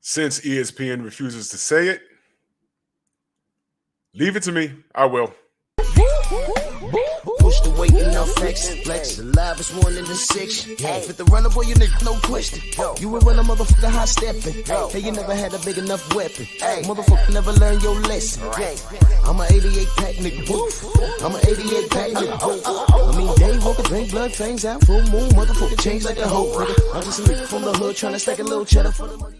Since ESPN refuses to say it, leave it to me. I will. Push the weight and now flex. The live is 1 in the 6. Fit the runner, boy, you nigga, no question. You will run a motherfucker high stepping. Hey, you never had a big enough weapon. Motherfucker never learned your lesson. I'm an 88 pack nigga. I'm an 88 pack nigga. I mean, day walker, drink blood, fangs out, full moon, motherfucker change like a hoe. I'm just a nigga from the hood trying to stack a little cheddar for the money.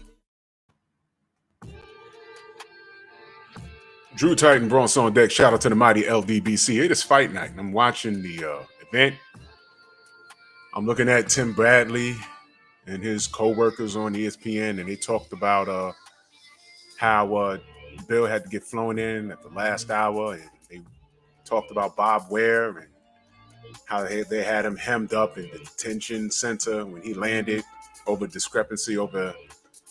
Drew Titan Bronx on deck. Shout out to the mighty LDBC. It is fight night. I'm watching the event. I'm looking at Tim Bradley and his co-workers on ESPN, and they talked about how Bill had to get flown in at the last hour, and they talked about Bob Ware and how they had him hemmed up in the detention center when he landed over discrepancy over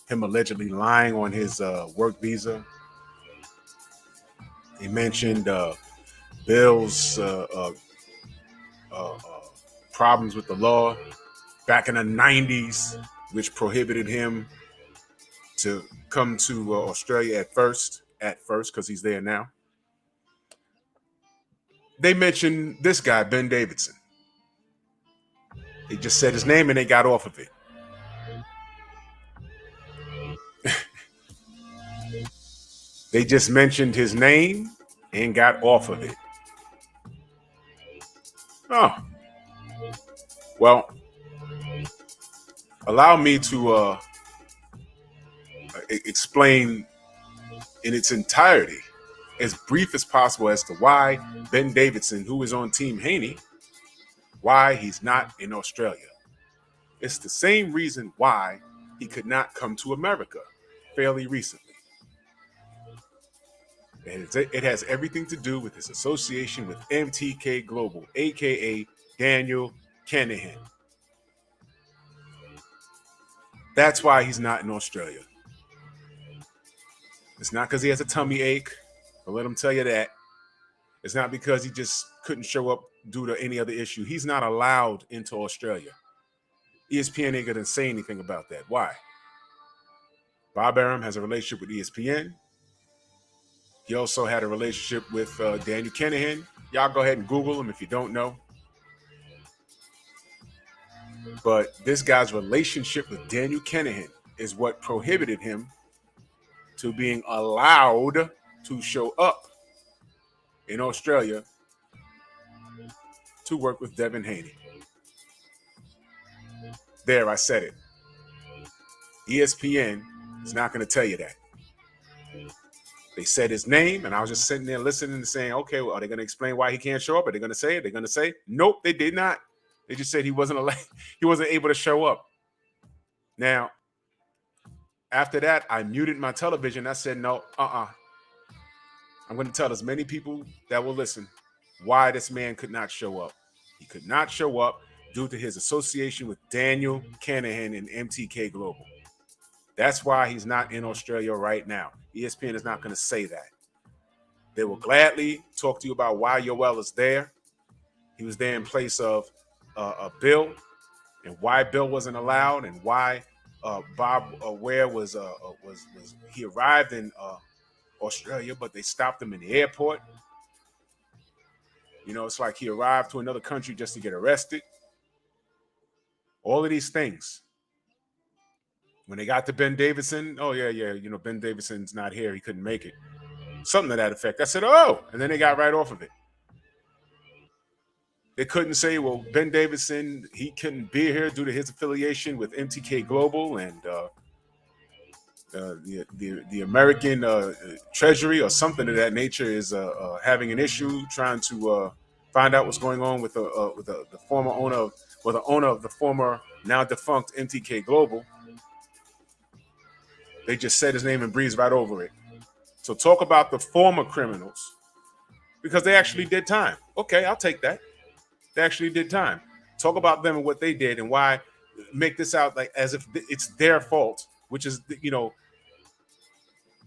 him allegedly lying on his work visa. He mentioned Bill's problems with the law back in the 90s, which prohibited him to come to Australia at first, because he's there now. They mentioned this guy, Ben Davidson. They just said his name and they got off of it. They just mentioned his name and got off of it. Oh. Well, allow me to explain in its entirety, as brief as possible, as to why Ben Davidson, who is on Team Haney, why he's not in Australia. It's the same reason why he could not come to America fairly recently. And it has everything to do with his association with MTK Global, a.k.a. Daniel Kinahan. That's why he's not in Australia. It's not because he has a tummy ache. I'll let him tell you that. It's not because he just couldn't show up due to any other issue. He's not allowed into Australia. ESPN ain't going to say anything about that. Why? Bob Arum has a relationship with ESPN. He also had a relationship with Daniel Kinahan. Y'all go ahead and Google him if you don't know. But this guy's relationship with Daniel Kinahan is what prohibited him to being allowed to show up in Australia to work with Devin Haney. There, I said it. ESPN is not going to tell you that. They said his name, and I was just sitting there listening and saying, okay, well, are they going to explain why he can't show up? Are they going to say it? They're going to say, nope, they did not. They just said he wasn't able to show up. Now, after that, I muted my television. I said, no, I'm going to tell as many people that will listen why this man could not show up. He could not show up due to his association with Daniel Kinahan and MTK Global. That's why he's not in Australia right now. ESPN is not going to say that. They will gladly talk to you about why Yoel is there. He was there in place of Bill, and why Bill wasn't allowed, and why Bob Ware was he arrived in Australia, but they stopped him in the airport. You know, it's like he arrived to another country just to get arrested. All of these things. When they got to Ben Davidson, oh, yeah, you know, Ben Davidson's not here. He couldn't make it. Something to that effect. I said, oh, and then they got right off of it. They couldn't say, well, Ben Davidson, he couldn't be here due to his affiliation with MTK Global and the American Treasury or something of that nature is having an issue trying to find out what's going on with the former owner the owner of the former now defunct MTK Global. They just said his name and breezed right over it. So talk about the former criminals because they actually did time. Okay, I'll take that. They actually did time. Talk about them and what they did and why make this out like as if it's their fault, which is, you know,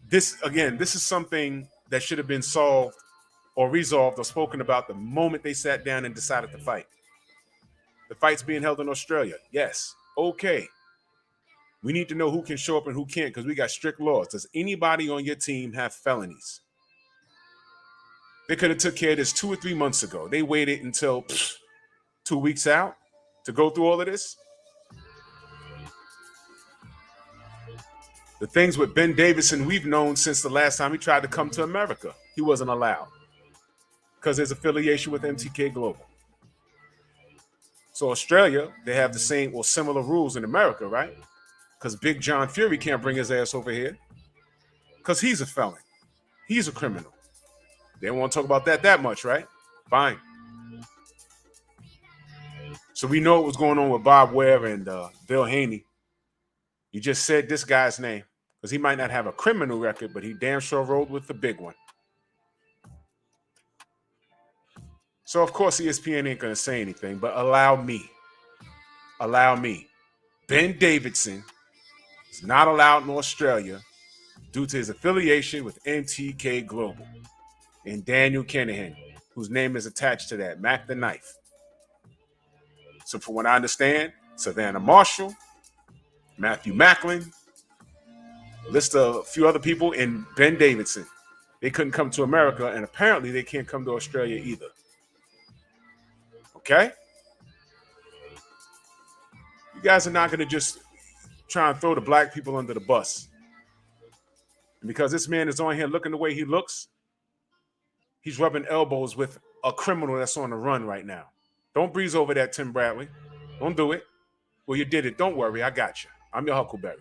this is something that should have been solved or resolved or spoken about the moment they sat down and decided to fight. The fight's being held in Australia. Yes. Okay. We need to know who can show up and who can't because we got strict laws. Does anybody on your team have felonies? They could have took care of this 2 or 3 months ago. They waited until 2 weeks out to go through all of this. The things with Ben Davidson, we've known since the last time he tried to come to America. He wasn't allowed because there's affiliation with MTK Global. So Australia, they have the same or similar rules in America, right? Because Big John Fury can't bring his ass over here because he's a felon. He's a criminal. They don't want to talk about that much, right? Fine. So we know what was going on with Bob Ware and Bill Haney. You just said this guy's name because he might not have a criminal record, but he damn sure rolled with the big one. So, of course, ESPN ain't going to say anything, but allow me. Ben Davidson is not allowed in Australia due to his affiliation with MTK Global and Daniel Kinahan, whose name is attached to that, Mac the Knife. So from what I understand, Savannah Marshall, Matthew Macklin, list of a few other people, and Ben Davidson. They couldn't come to America, and apparently they can't come to Australia either. Okay? You guys are not going to just try and throw the black people under the bus. And because this man is on here looking the way he looks, he's rubbing elbows with a criminal that's on the run right now. Don't breeze over that, Tim Bradley. Don't do it. Well, you did it. Don't worry. I got you. I'm your Huckleberry.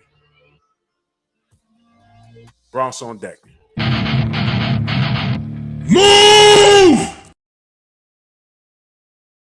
Bronx on deck. Move!